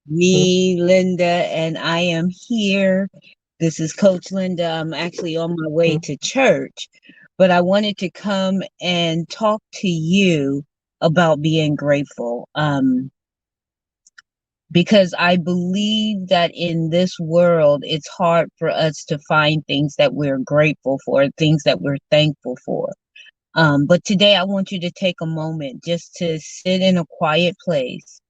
Me, Linda, and I am here. This is Coach Linda. I'm actually on my way to church, but I wanted to come and talk to you about being grateful. Because I believe that in this world, it's hard for us to find things that we're grateful for, things that we're thankful for. But today I want you to take a moment just to sit in a quiet place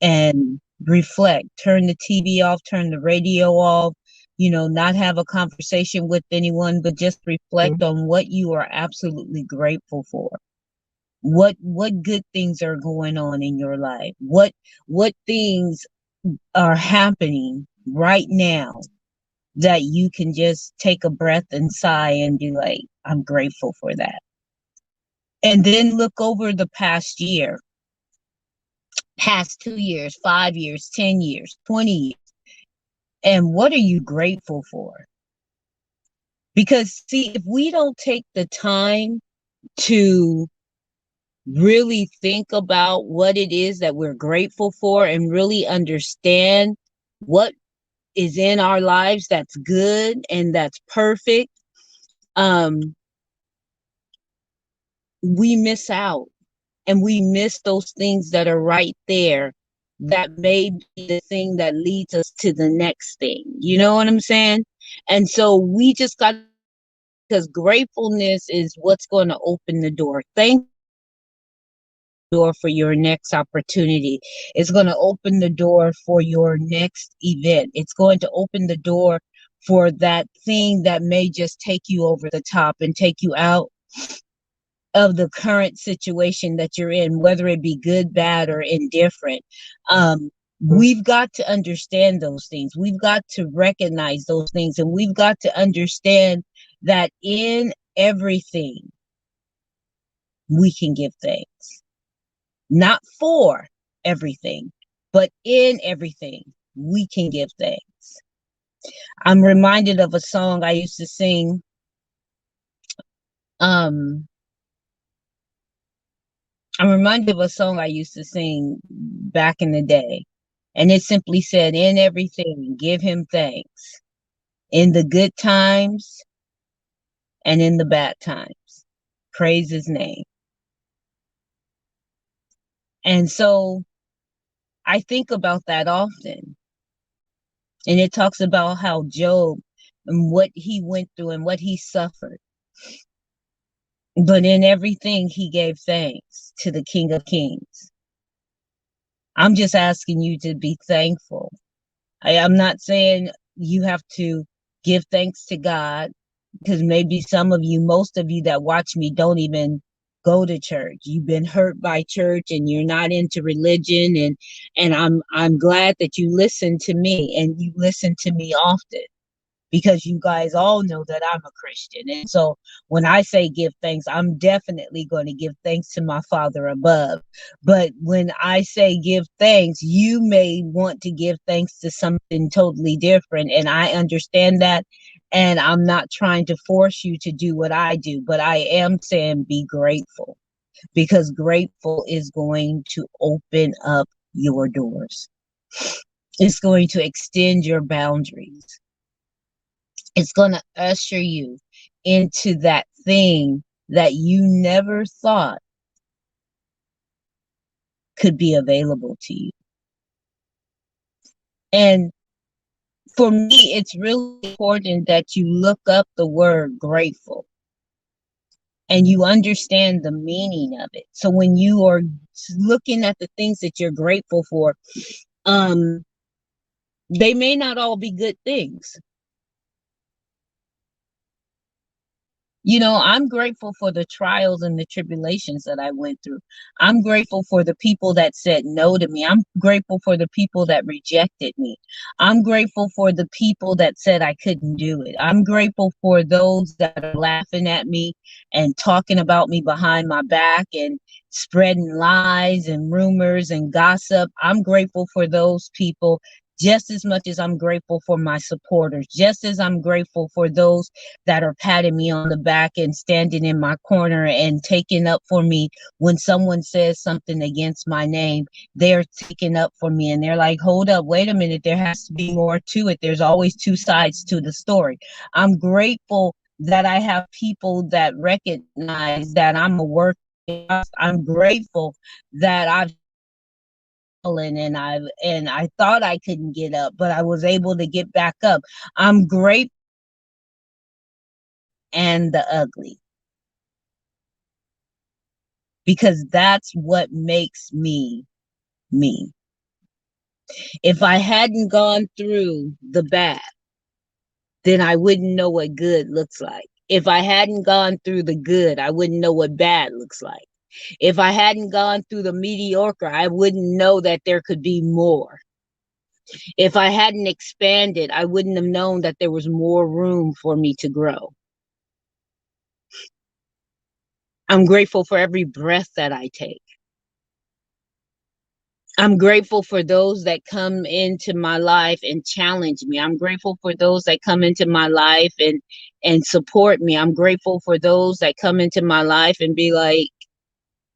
and reflect. Turn the TV off, turn the radio off, not have a conversation with anyone, but just reflect on what you are absolutely grateful for. What good things are going on in your life? What things are happening right now that you can just take a breath and sigh and be like, I'm grateful for that. And then look over the past year, past 2 years, 5 years, 10 years, 20 years. And what are you grateful for? Because, see, if we don't take the time to really think about what it is that we're grateful for and really understand what is in our lives that's good and that's perfect, we miss out, and we miss those things that are right there that may be the thing that leads us to the next thing. You know what I'm saying? And so we just got, because gratefulness is what's going to open the door. Thank door for your next opportunity. It's going to open the door for your next event. It's going to open the door for that thing that may just take you over the top and take you out of the current situation that you're in, whether it be good, bad, or indifferent. We've got to understand those things. We've got to recognize those things, and we've got to understand that in everything we can give thanks. Not for everything, but in everything we can give thanks. I'm reminded of a song I used to sing. I'm reminded of a song I used to sing back in the day. And it simply said, in everything, give him thanks. In the good times and in the bad times, praise his name. And so I think about that often. And it talks about how Job and what he went through and what he suffered. But in everything, he gave thanks to the King of Kings. I'm just asking you to be thankful. I'm not saying you have to give thanks to God, because maybe some of you, most of you that watch me don't even go to church. You've been hurt by church and you're not into religion, and I'm glad that you listen to me, and you listen to me often, because you guys all know that I'm a Christian. And so when I say give thanks, I'm definitely going to give thanks to my Father above. But when I say give thanks, you may want to give thanks to something totally different. And I understand that. And I'm not trying to force you to do what I do, but I am saying be grateful, because grateful is going to open up your doors. It's going to extend your boundaries. It's going to usher you into that thing that you never thought could be available to you. And for me, it's really important that you look up the word grateful and you understand the meaning of it. So when you are looking at the things that you're grateful for, they may not all be good things. I'm grateful for the trials and the tribulations that I went through. I'm grateful for the people that said no to me. I'm grateful for the people that rejected me. I'm grateful for the people that said I couldn't do it. I'm grateful for those that are laughing at me and talking about me behind my back and spreading lies and rumors and gossip. I'm grateful for those people just as much as I'm grateful for my supporters, just as I'm grateful for those that are patting me on the back and standing in my corner and taking up for me when someone says something against my name. They're taking up for me and they're like, hold up, wait a minute, there has to be more to it. There's always two sides to the story. I'm grateful that I have people that recognize that I'm a work. I'm grateful that I've and I thought I couldn't get up, but I was able to get back up. I'm grateful and the ugly, because that's what makes me me. If I hadn't gone through the bad, then I wouldn't know what good looks like. If I hadn't gone through the good, I wouldn't know what bad looks like. If I hadn't gone through the mediocre, I wouldn't know that there could be more. If I hadn't expanded, I wouldn't have known that there was more room for me to grow. I'm grateful for every breath that I take. I'm grateful for those that come into my life and challenge me. I'm grateful for those that come into my life and support me. I'm grateful for those that come into my life and be like,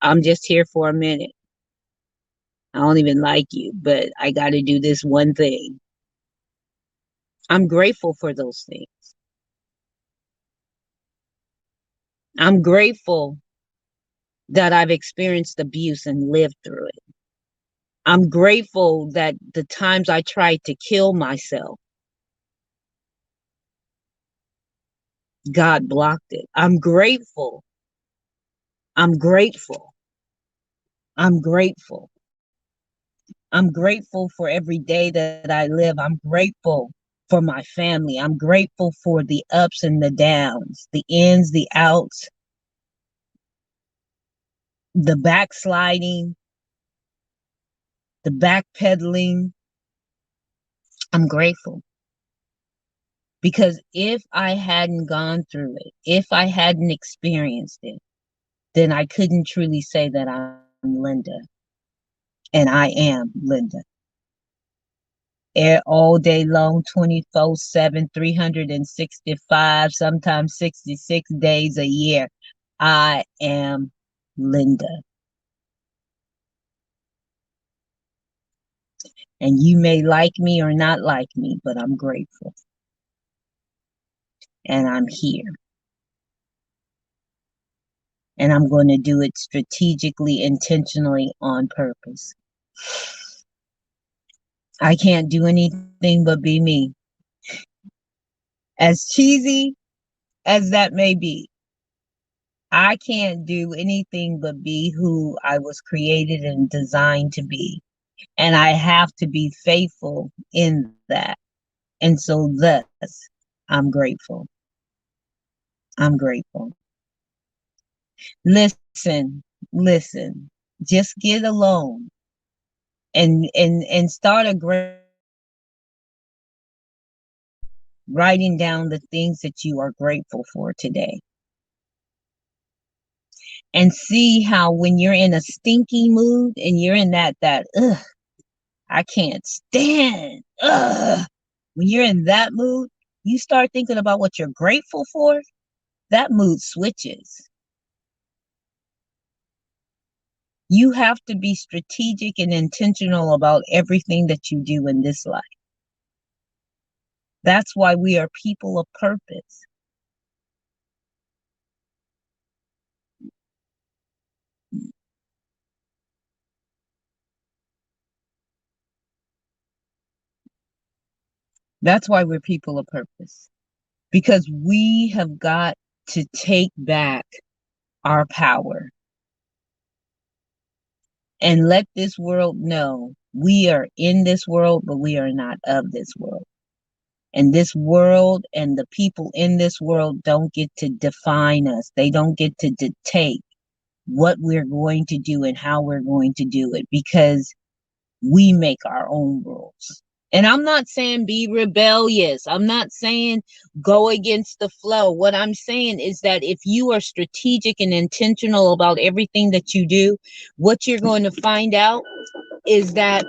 I'm just here for a minute. I don't even like you, but I got to do this one thing. I'm grateful for those things. I'm grateful that I've experienced abuse and lived through it. I'm grateful that the times I tried to kill myself, God blocked it. I'm grateful. I'm grateful. I'm grateful. I'm grateful for every day that I live. I'm grateful for my family. I'm grateful for the ups and the downs, the ins, the outs, the backsliding, the backpedaling. I'm grateful. Because if I hadn't gone through it, if I hadn't experienced it, then I couldn't truly say that I'm Linda. And I am Linda. All day long, 24/7, 365, sometimes 66 days a year. I am Linda. And you may like me or not like me, but I'm grateful. And I'm here. And I'm going to do it strategically, intentionally, on purpose. I can't do anything but be me. As cheesy as that may be, I can't do anything but be who I was created and designed to be. And I have to be faithful in that. And so thus, I'm grateful. I'm grateful. Listen, just get alone and start a great writing down the things that you are grateful for today. And see how when you're in a stinky mood and you're in that ugh, I can't stand, ugh, when you're in that mood, you start thinking about what you're grateful for, that mood switches. You have to be strategic and intentional about everything that you do in this life. That's why we are people of purpose. That's why we're people of purpose. Because we have got to take back our power and let this world know we are in this world, but we are not of this world. And this world and the people in this world don't get to define us. They don't get to dictate what we're going to do and how we're going to do it, because we make our own rules. And I'm not saying be rebellious. I'm not saying go against the flow. What I'm saying is that if you are strategic and intentional about everything that you do, what you're going to find out is that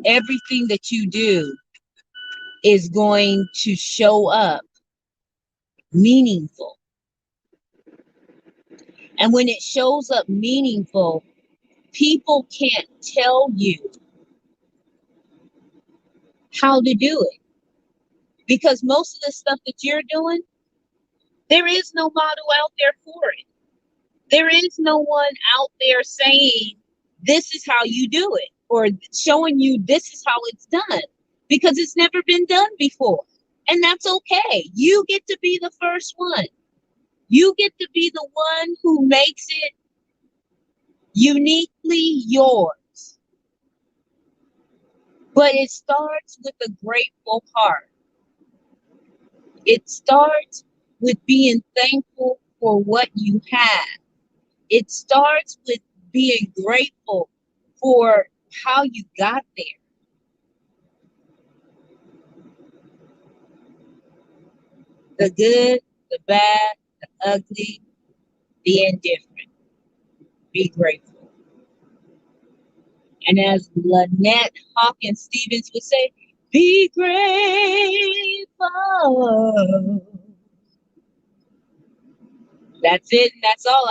everything that you do is going to show up meaningful. And when it shows up meaningful, people can't tell you how to do it. Because most of the stuff that you're doing, there is no model out there for it. There is no one out there saying, this is how you do it, or showing you this is how it's done, because it's never been done before. And that's okay. You get to be the first one. You get to be the one who makes it uniquely yours. But it starts with a grateful heart. It starts with being thankful for what you have. It starts with being grateful for how you got there. The good, the bad, the ugly, the indifferent. Be grateful. And as Lynette Hawkins Stevens would say, be grateful. That's it. And that's all.